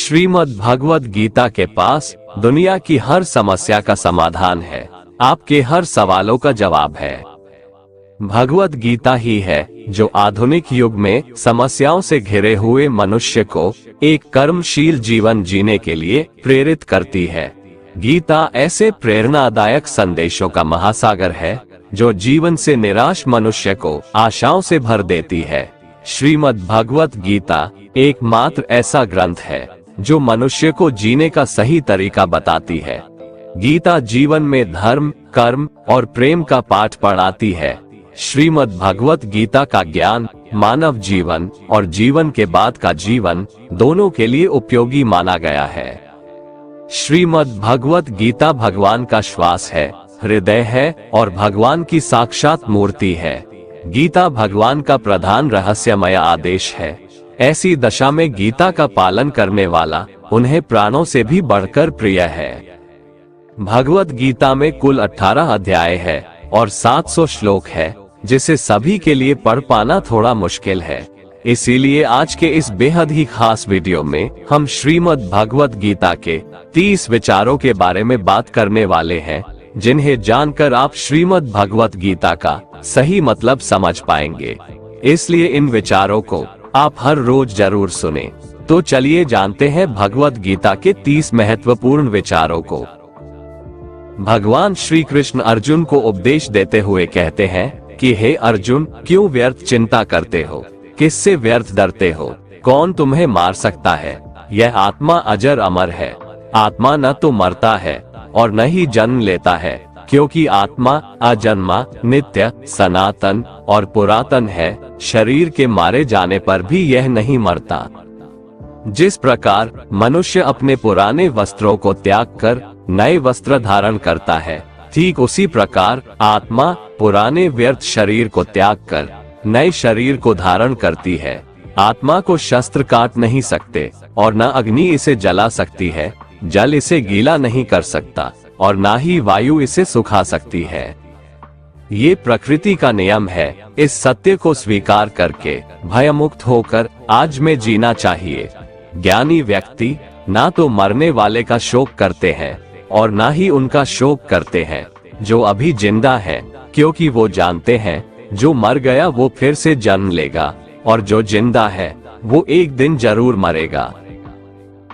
श्रीमद् भगवत गीता के पास दुनिया की हर समस्या का समाधान है, आपके हर सवालों का जवाब है। भगवत गीता ही है जो आधुनिक युग में समस्याओं से घिरे हुए मनुष्य को एक कर्मशील जीवन जीने के लिए प्रेरित करती है। गीता ऐसे प्रेरणादायक संदेशों का महासागर है जो जीवन से निराश मनुष्य को आशाओं से भर देती है। श्रीमद् भगवत गीता एकमात्र ऐसा ग्रंथ है जो मनुष्य को जीने का सही तरीका बताती है। गीता जीवन में धर्म, कर्म और प्रेम का पाठ पढ़ाती है। श्रीमद् भगवत गीता का ज्ञान मानव जीवन और जीवन के बाद का जीवन दोनों के लिए उपयोगी माना गया है। श्रीमद् भगवत गीता भगवान का श्वास है, हृदय है और भगवान की साक्षात मूर्ति है। गीता भगवान का प्रधान रहस्यमय आदेश है। ऐसी दशा में गीता का पालन करने वाला उन्हें प्राणों से भी बढ़कर प्रिय है। भगवत गीता में कुल 18 अध्याय है और 700 श्लोक है, जिसे सभी के लिए पढ़ पाना थोड़ा मुश्किल है। इसीलिए आज के इस बेहद ही खास वीडियो में हम श्रीमद् भगवत गीता के 30 विचारों के बारे में बात करने वाले हैं, जिन्हें जानकर आप श्रीमद् भगवत गीता का सही मतलब समझ पाएंगे। इसलिए इन विचारों को आप हर रोज जरूर सुने। तो चलिए जानते हैं भगवत गीता के 30 महत्वपूर्ण विचारों को। भगवान श्री कृष्ण अर्जुन को उपदेश देते हुए कहते हैं कि हे अर्जुन, क्यों व्यर्थ चिंता करते हो? किससे व्यर्थ डरते हो? कौन तुम्हें मार सकता है? यह आत्मा अजर अमर है। आत्मा न तो मरता है और न ही जन्म लेता है, क्योंकि आत्मा अजन्मा, नित्य, सनातन और पुरातन है। शरीर के मारे जाने पर भी यह नहीं मरता। जिस प्रकार मनुष्य अपने पुराने वस्त्रों को त्याग कर नए वस्त्र धारण करता है, ठीक उसी प्रकार आत्मा पुराने व्यर्थ शरीर को त्याग कर नए शरीर को धारण करती है। आत्मा को शस्त्र काट नहीं सकते और न अग्नि इसे जला सकती है, जल इसे गीला नहीं कर सकता और ना ही वायु इसे सुखा सकती है। ये प्रकृति का नियम है। इस सत्य को स्वीकार करके भयमुक्त होकर आज में जीना चाहिए। ज्ञानी व्यक्ति ना तो मरने वाले का शोक करते हैं और ना ही उनका शोक करते हैं जो अभी जिंदा है, क्योंकि वो जानते हैं जो मर गया वो फिर से जन्म लेगा और जो जिंदा है वो एक दिन जरूर मरेगा।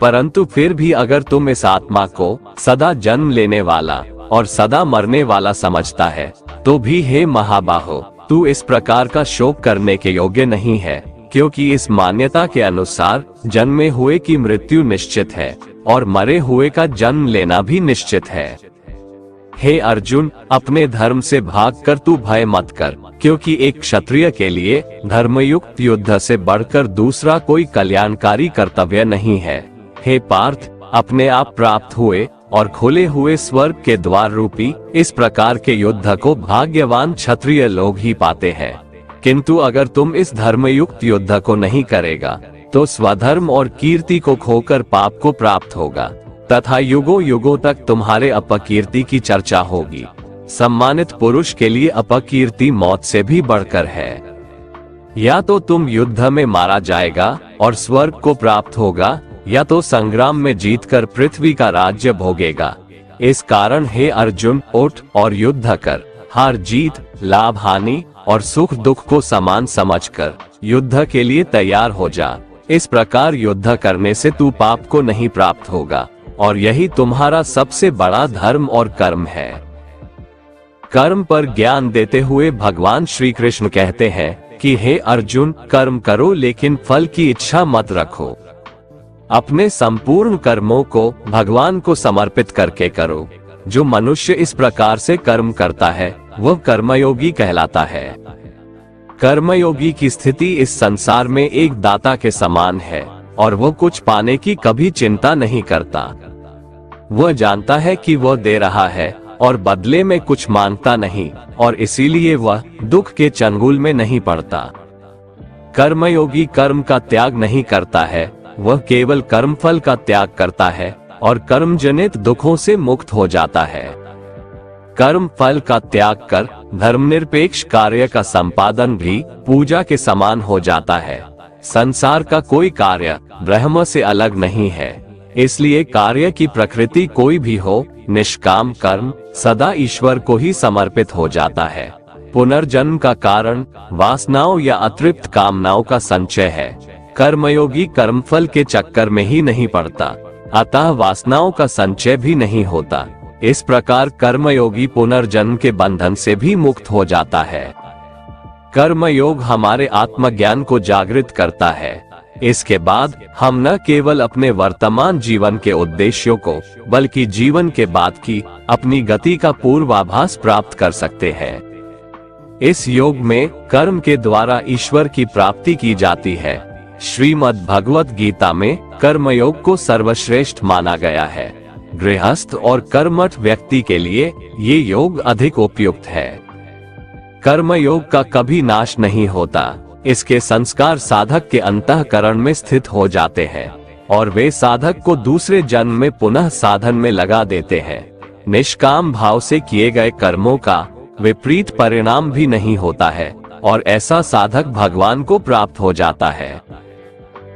परंतु फिर भी अगर तुम इस आत्मा को सदा जन्म लेने वाला और सदा मरने वाला समझता है, तो भी हे महाबाहो, तू इस प्रकार का शोक करने के योग्य नहीं है, क्योंकि इस मान्यता के अनुसार जन्मे हुए की मृत्यु निश्चित है और मरे हुए का जन्म लेना भी निश्चित है। हे अर्जुन, अपने धर्म से भागकर तू भय मत कर, क्योंकि एक क्षत्रिय के लिए धर्मयुक्त युद्ध से बढ़कर दूसरा कोई कल्याणकारी कर्तव्य नहीं है। हे पार्थ, अपने आप प्राप्त हुए और खुले हुए स्वर्ग के द्वार रूपी इस प्रकार के युद्ध को भाग्यवान क्षत्रिय लोग ही पाते हैं। किंतु अगर तुम इस धर्मयुक्त युद्ध को नहीं करेगा तो स्वधर्म और कीर्ति को खोकर पाप को प्राप्त होगा तथा युगों युगों तक तुम्हारे अपकीर्ति की चर्चा होगी। सम्मानित पुरुष के लिए अपकीर्ति मौत से भी बढ़कर है। या तो तुम युद्ध में मारा जाएगा और स्वर्ग को प्राप्त होगा, या तो संग्राम में जीतकर पृथ्वी का राज्य भोगेगा। इस कारण हे अर्जुन, उठ और युद्ध कर। हार जीत, लाभ हानि और सुख दुख को समान समझकर युद्ध के लिए तैयार हो जा। इस प्रकार युद्ध करने से तू पाप को नहीं प्राप्त होगा और यही तुम्हारा सबसे बड़ा धर्म और कर्म है। कर्म पर ज्ञान देते हुए भगवान श्री कृष्ण कहते हैं कि हे अर्जुन, कर्म करो लेकिन फल की इच्छा मत रखो। अपने संपूर्ण कर्मों को भगवान को समर्पित करके करो। जो मनुष्य इस प्रकार से कर्म करता है वह कर्मयोगी कहलाता है। कर्मयोगी की स्थिति इस संसार में एक दाता के समान है और वह कुछ पाने की कभी चिंता नहीं करता। वह जानता है कि वह दे रहा है और बदले में कुछ मांगता नहीं, और इसीलिए वह दुख के चंगुल में नहीं पड़ता। कर्मयोगी कर्म का त्याग नहीं करता है, वह केवल कर्मफल का त्याग करता है और कर्मजनित दुखों से मुक्त हो जाता है। कर्म फल का त्याग कर धर्मनिरपेक्ष कार्य का संपादन भी पूजा के समान हो जाता है। संसार का कोई कार्य ब्रह्म से अलग नहीं है। इसलिए कार्य की प्रकृति कोई भी हो, निष्काम कर्म सदा ईश्वर को ही समर्पित हो जाता है। पुनर्जन्म का कारण वासनाओं या अतृप्त कामनाओं का संचय है। कर्मयोगी कर्मफल के चक्कर में ही नहीं पड़ता, अतः वासनाओं का संचय भी नहीं होता। इस प्रकार कर्मयोगी पुनर्जन्म के बंधन से भी मुक्त हो जाता है। कर्मयोग हमारे आत्मज्ञान को जागृत करता है। इसके बाद हम न केवल अपने वर्तमान जीवन के उद्देश्यों को, बल्कि जीवन के बाद की अपनी गति का पूर्वाभास प्राप्त कर सकते हैं। इस योग में कर्म के द्वारा ईश्वर की प्राप्ति की जाती है। श्रीमद् भगवत गीता में कर्मयोग को सर्वश्रेष्ठ माना गया है। गृहस्थ और कर्मठ व्यक्ति के लिए ये योग अधिक उपयुक्त है। कर्मयोग का कभी नाश नहीं होता। इसके संस्कार साधक के अंतःकरण में स्थित हो जाते हैं और वे साधक को दूसरे जन्म में पुनः साधन में लगा देते हैं। निष्काम भाव से किए गए कर्मों का विपरीत परिणाम भी नहीं होता है और ऐसा साधक भगवान को प्राप्त हो जाता है।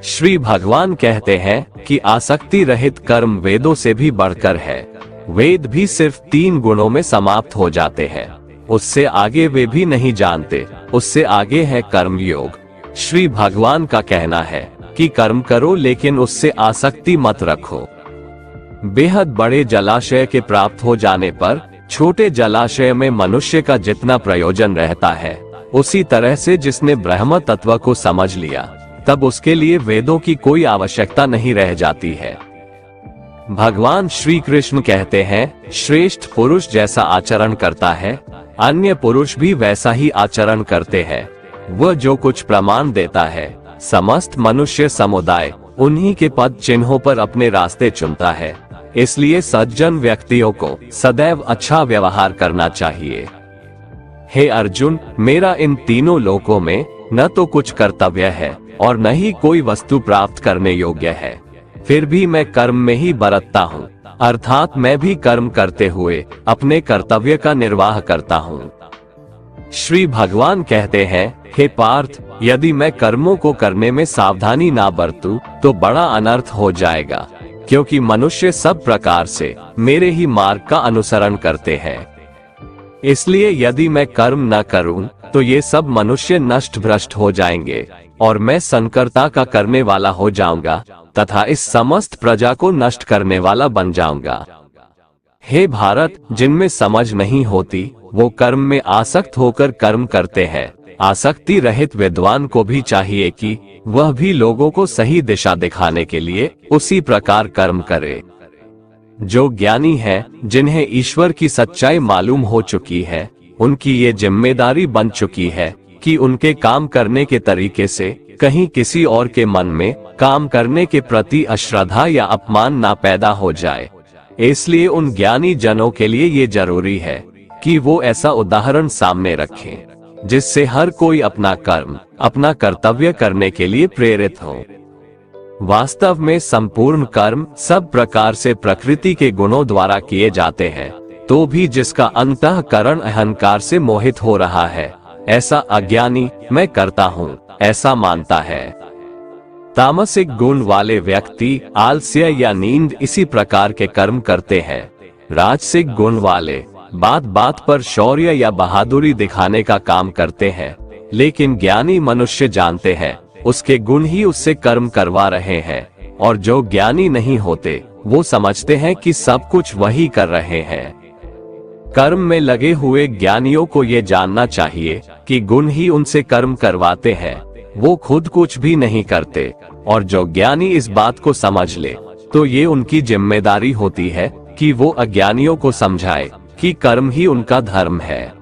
श्री भगवान कहते हैं कि आसक्ति रहित कर्म वेदों से भी बढ़कर है। वेद भी सिर्फ 3 गुणों में समाप्त हो जाते हैं, उससे आगे वे भी नहीं जानते। उससे आगे है कर्म योग। श्री भगवान का कहना है कि कर्म करो लेकिन उससे आसक्ति मत रखो। बेहद बड़े जलाशय के प्राप्त हो जाने पर छोटे जलाशय में मनुष्य का जितना प्रयोजन रहता है, उसी तरह से जिसने ब्रह्म तत्व को समझ लिया, तब उसके लिए वेदों की कोई आवश्यकता नहीं रह जाती है। भगवान श्री कृष्ण कहते हैं, श्रेष्ठ पुरुष जैसा आचरण करता है, अन्य पुरुष भी वैसा ही आचरण करते हैं। वह जो कुछ प्रमाण देता है, समस्त मनुष्य समुदाय उन्हीं के पद चिन्हों पर अपने रास्ते चुनता है। इसलिए सज्जन व्यक्तियों को सदैव अच्छा व्यवहार करना चाहिए। हे अर्जुन, मेरा इन तीनों लोकों में न तो कुछ कर्तव्य है और न ही कोई वस्तु प्राप्त करने योग्य है, फिर भी मैं कर्म में ही बरतता हूँ, अर्थात मैं भी कर्म करते हुए अपने कर्तव्य का निर्वाह करता हूँ। श्री भगवान कहते हैं, हे पार्थ, यदि मैं कर्मों को करने में सावधानी ना बरतूं तो बड़ा अनर्थ हो जाएगा, क्योंकि मनुष्य सब प्रकार से मेरे ही मार्ग का अनुसरण करते हैं। इसलिए यदि मैं कर्म न करूं तो ये सब मनुष्य नष्ट भ्रष्ट हो जाएंगे और मैं संकर्ता का करने वाला हो जाऊंगा तथा इस समस्त प्रजा को नष्ट करने वाला बन जाऊंगा। हे भारत, जिनमें समझ नहीं होती वो कर्म में आसक्त होकर कर्म करते हैं। आसक्ति रहित विद्वान को भी चाहिए कि वह भी लोगों को सही दिशा दिखाने के लिए उसी प्रकार कर्म करे। जो ज्ञानी है, जिन्हें ईश्वर की सच्चाई मालूम हो चुकी है, उनकी ये जिम्मेदारी बन चुकी है कि उनके काम करने के तरीके से कहीं किसी और के मन में काम करने के प्रति अश्रद्धा या अपमान ना पैदा हो जाए। इसलिए उन ज्ञानी जनों के लिए ये जरूरी है कि वो ऐसा उदाहरण सामने रखें जिससे हर कोई अपना कर्म, अपना कर्तव्य करने के लिए प्रेरित हो। वास्तव में संपूर्ण कर्म सब प्रकार से प्रकृति के गुणों द्वारा किए जाते हैं, तो भी जिसका अंतःकरण अहंकार से मोहित हो रहा है, ऐसा अज्ञानी मैं करता हूँ ऐसा मानता है। तामसिक गुण वाले व्यक्ति आलस्य या नींद इसी प्रकार के कर्म करते हैं। राजसिक गुण वाले बात बात पर शौर्य या बहादुरी दिखाने का काम करते हैं, लेकिन ज्ञानी मनुष्य जानते हैं उसके गुण ही उससे कर्म करवा रहे हैं, और जो ज्ञानी नहीं होते वो समझते हैं कि सब कुछ वही कर रहे हैं। कर्म में लगे हुए ज्ञानियों को ये जानना चाहिए कि गुण ही उनसे कर्म करवाते हैं, वो खुद कुछ भी नहीं करते। और जो ज्ञानी इस बात को समझ ले तो ये उनकी जिम्मेदारी होती है कि वो अज्ञानियों को समझाए कि कर्म ही उनका धर्म है।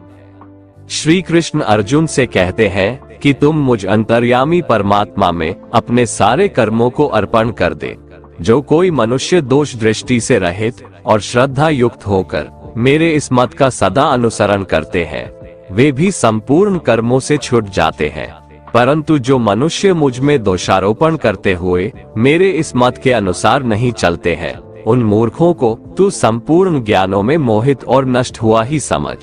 श्री कृष्ण अर्जुन से कहते हैं कि तुम मुझ अंतर्यामी परमात्मा में अपने सारे कर्मों को अर्पण कर दे। जो कोई मनुष्य दोष दृष्टि से रहित और श्रद्धा युक्त होकर मेरे इस मत का सदा अनुसरण करते हैं, वे भी संपूर्ण कर्मों से छूट जाते हैं। परंतु जो मनुष्य मुझ में दोषारोपण करते हुए मेरे इस मत के अनुसार नहीं चलते हैं, उन मूर्खों को तू संपूर्ण ज्ञानों में मोहित और नष्ट हुआ ही समझ।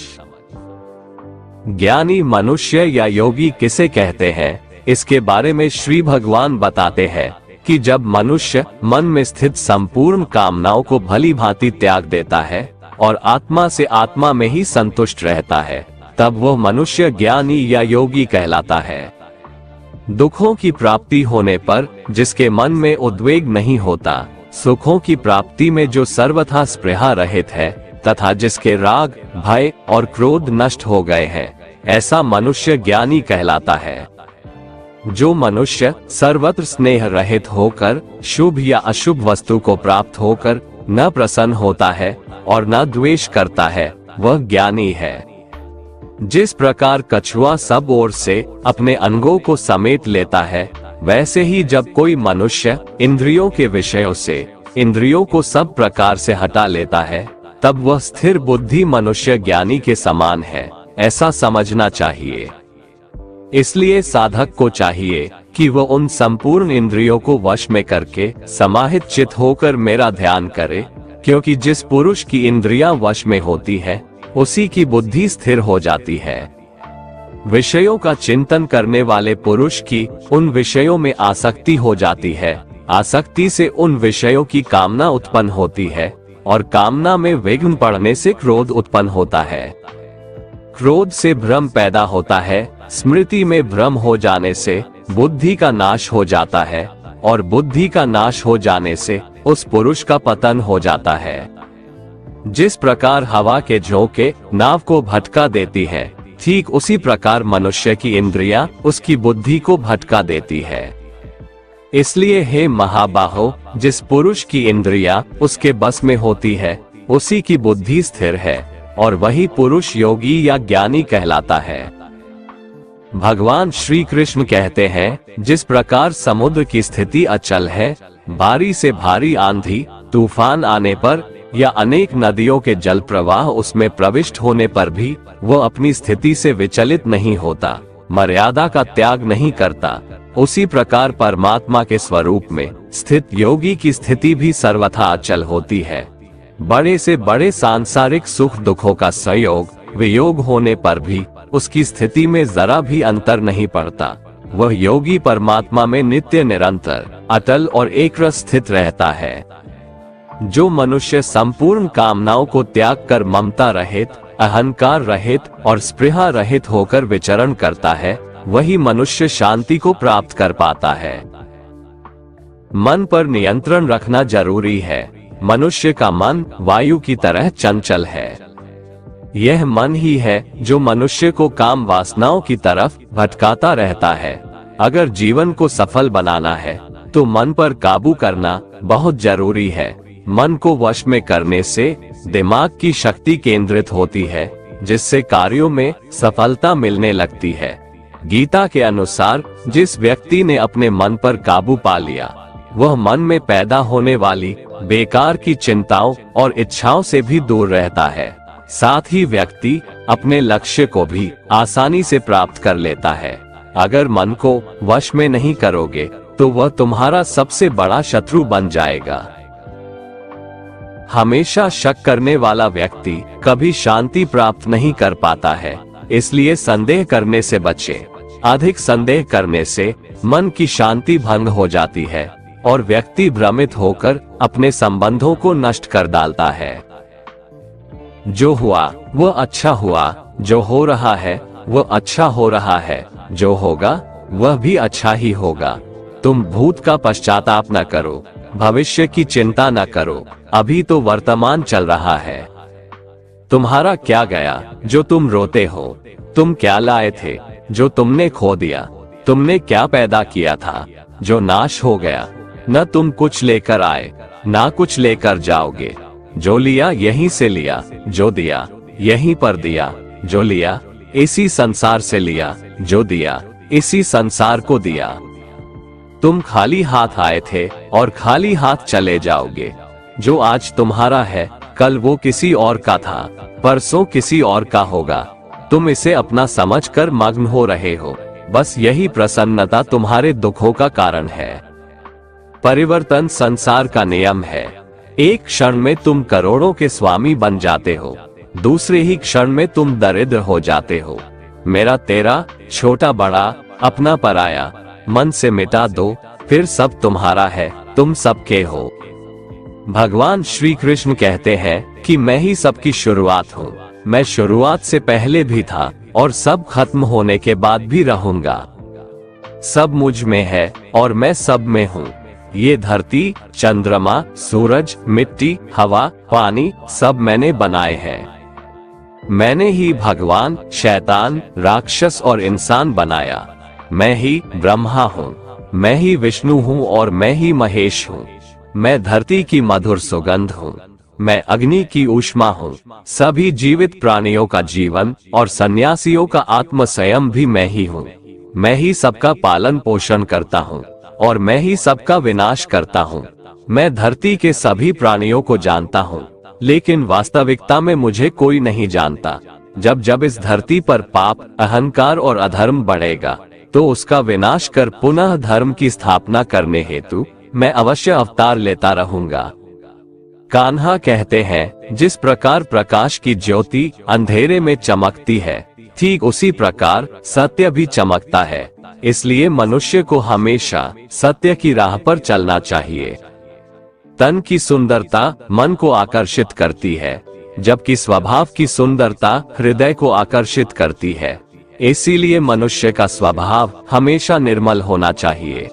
ज्ञानी मनुष्य या योगी किसे कहते हैं, इसके बारे में श्री भगवान बताते हैं, कि जब मनुष्य मन में स्थित संपूर्ण कामनाओं को भली भांति त्याग देता है और आत्मा से आत्मा में ही संतुष्ट रहता है, तब वह मनुष्य ज्ञानी या योगी कहलाता है। दुखों की प्राप्ति होने पर जिसके मन में उद्वेग नहीं होता, सुखों की प्राप्ति में जो सर्वथा स्पृहा रहित है तथा जिसके राग, भय और क्रोध नष्ट हो गए हैं, ऐसा मनुष्य ज्ञानी कहलाता है। जो मनुष्य सर्वत्र स्नेह रहित होकर शुभ या अशुभ वस्तु को प्राप्त होकर न प्रसन्न होता है और न द्वेष करता है, वह ज्ञानी है। जिस प्रकार कछुआ सब ओर से अपने अंगों को समेट लेता है, वैसे ही जब कोई मनुष्य इंद्रियों के विषयों से इंद्रियों को सब प्रकार से हटा लेता है, तब वह स्थिर बुद्धि मनुष्य ज्ञानी के समान है, ऐसा समझना चाहिए। इसलिए साधक को चाहिए कि वह उन संपूर्ण इंद्रियों को वश में करके समाहित चित्त होकर मेरा ध्यान करे, क्योंकि जिस पुरुष की इंद्रियां वश में होती है, उसी की बुद्धि स्थिर हो जाती है। विषयों का चिंतन करने वाले पुरुष की उन विषयों में आसक्ति हो जाती है, आसक्ति से उन विषयों की कामना उत्पन्न होती है और कामना में विघ्न पड़ने से क्रोध उत्पन्न होता है। क्रोध से भ्रम पैदा होता है, स्मृति में भ्रम हो जाने से बुद्धि का नाश हो जाता है और बुद्धि का नाश हो जाने से उस पुरुष का पतन हो जाता है। जिस प्रकार हवा के झोंके नाव को भटका देती है, ठीक उसी प्रकार मनुष्य की इंद्रियां उसकी बुद्धि को भटका देती है। इसलिए हे महाबाहो, जिस पुरुष की इंद्रियां उसके बस में होती है, उसी की बुद्धि स्थिर है और वही पुरुष योगी या ज्ञानी कहलाता है। भगवान श्री कृष्ण कहते हैं, जिस प्रकार समुद्र की स्थिति अचल है, भारी से भारी आंधी तूफान आने पर या अनेक नदियों के जल प्रवाह उसमें प्रविष्ट होने पर भी वह अपनी स्थिति से विचलित नहीं होता, मर्यादा का त्याग नहीं करता, उसी प्रकार परमात्मा के स्वरूप में स्थित योगी की स्थिति भी सर्वथा अचल होती है। बड़े से बड़े सांसारिक सुख दुखों का संयोग वियोग होने पर भी उसकी स्थिति में जरा भी अंतर नहीं पड़ता। वह योगी परमात्मा में नित्य निरंतर अटल और एकरस स्थित रहता है। जो मनुष्य संपूर्ण कामनाओं को त्याग कर ममता रहित, अहंकार रहित और स्पृहा रहित होकर विचरण करता है, वही मनुष्य शांति को प्राप्त कर पाता है। मन पर नियंत्रण रखना जरूरी है। मनुष्य का मन वायु की तरह चंचल है। यह मन ही है जो मनुष्य को काम वासनाओं की तरफ भटकाता रहता है। अगर जीवन को सफल बनाना है तो मन पर काबू करना बहुत जरूरी है। मन को वश में करने से दिमाग की शक्ति केंद्रित होती है, जिससे कार्यों में सफलता मिलने लगती है। गीता के अनुसार जिस व्यक्ति ने अपने मन पर काबू पा लिया, वह मन में पैदा होने वाली बेकार की चिंताओं और इच्छाओं से भी दूर रहता है। साथ ही व्यक्ति अपने लक्ष्य को भी आसानी से प्राप्त कर लेता है। अगर मन को वश में नहीं करोगे तो वह तुम्हारा सबसे बड़ा शत्रु बन जाएगा। हमेशा शक करने वाला व्यक्ति कभी शांति प्राप्त नहीं कर पाता है, इसलिए संदेह करने से बचे। अधिक संदेह करने से मन की शांति भंग हो जाती है और व्यक्ति भ्रमित होकर अपने संबंधों को नष्ट कर डालता है। जो हुआ वह अच्छा हुआ, जो हो रहा है वह अच्छा हो रहा है, जो होगा वह भी अच्छा ही होगा। तुम भूत का पश्चाताप न करो, भविष्य की चिंता न करो, अभी तो वर्तमान चल रहा है। तुम्हारा क्या गया जो तुम रोते हो? तुम क्या लाए थे जो तुमने खो दिया? तुमने क्या पैदा किया था जो नाश हो गया? न तुम कुछ लेकर आए, ना कुछ लेकर जाओगे। जो लिया यहीं से लिया, जो दिया यहीं पर दिया। जो लिया इसी संसार से लिया, जो दिया इसी संसार को दिया। तुम खाली हाथ आए थे और खाली हाथ चले जाओगे। जो आज तुम्हारा है कल वो किसी और का था, परसों किसी और का होगा। तुम इसे अपना समझकर मग्न हो रहे हो। बस यही प्रसन्नता तुम्हारे दुखों का कारण है। परिवर्तन संसार का नियम है। एक क्षण में तुम करोड़ों के स्वामी बन जाते हो, दूसरे ही क्षण में तुम दरिद्र हो जाते हो। मेरा तेरा, छोटा बड़ा, अपना पराया, मन से मिटा दो, फिर सब तुम्हारा है, तुम सबके हो। भगवान श्री कृष्ण कहते हैं कि मैं ही सबकी शुरुआत हूँ। मैं शुरुआत से पहले भी था और सब खत्म होने के बाद भी रहूंगा। सब मुझ में है और मैं सब में हूँ। ये धरती, चंद्रमा, सूरज, मिट्टी, हवा, पानी सब मैंने बनाए हैं। मैंने ही भगवान, शैतान, राक्षस और इंसान बनाया। मैं ही ब्रह्मा हूँ, मैं ही विष्णु हूँ और मैं ही महेश हूँ। मैं धरती की मधुर सुगंध हूँ, मैं अग्नि की ऊष्मा हूँ। सभी जीवित प्राणियों का जीवन और सन्यासियों का आत्म स्वयं भी मैं ही हूँ। मैं ही सबका पालन पोषण करता हूँ और मैं ही सबका विनाश करता हूँ। मैं धरती के सभी प्राणियों को जानता हूँ, लेकिन वास्तविकता में मुझे कोई नहीं जानता। जब जब इस धरती पर पाप, अहंकार और अधर्म बढ़ेगा, तो उसका विनाश कर पुनः धर्म की स्थापना करने हेतु मैं अवश्य अवतार लेता रहूंगा। कान्हा कहते हैं, जिस प्रकार प्रकाश की ज्योति अंधेरे में चमकती है, ठीक उसी प्रकार सत्य भी चमकता है। इसलिए मनुष्य को हमेशा सत्य की राह पर चलना चाहिए। तन की सुंदरता मन को आकर्षित करती है, जबकि स्वभाव की सुंदरता हृदय को आकर्षित करती है। इसीलिए मनुष्य का स्वभाव हमेशा निर्मल होना चाहिए।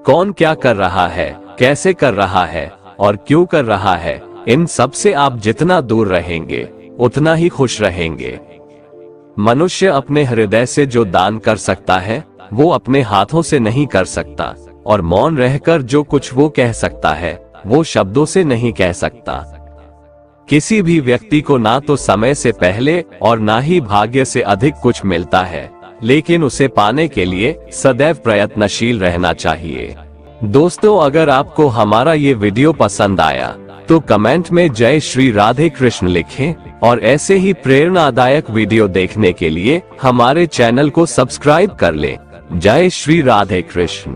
कौन क्या कर रहा है, कैसे कर रहा है और क्यों कर रहा है, इन सब से आप जितना दूर रहेंगे उतना ही खुश रहेंगे। मनुष्य अपने हृदय से जो दान कर सकता है वो अपने हाथों से नहीं कर सकता, और मौन रहकर जो कुछ वो कह सकता है वो शब्दों से नहीं कह सकता। किसी भी व्यक्ति को ना तो समय से पहले और ना ही भाग्य से अधिक कुछ मिलता है, लेकिन उसे पाने के लिए सदैव प्रयत्नशील रहना चाहिए। दोस्तों, अगर आपको हमारा ये वीडियो पसंद आया तो कमेंट में जय श्री राधे कृष्ण लिखें, और ऐसे ही प्रेरणादायक वीडियो देखने के लिए हमारे चैनल को सब्सक्राइब कर लें। जय श्री राधे कृष्ण।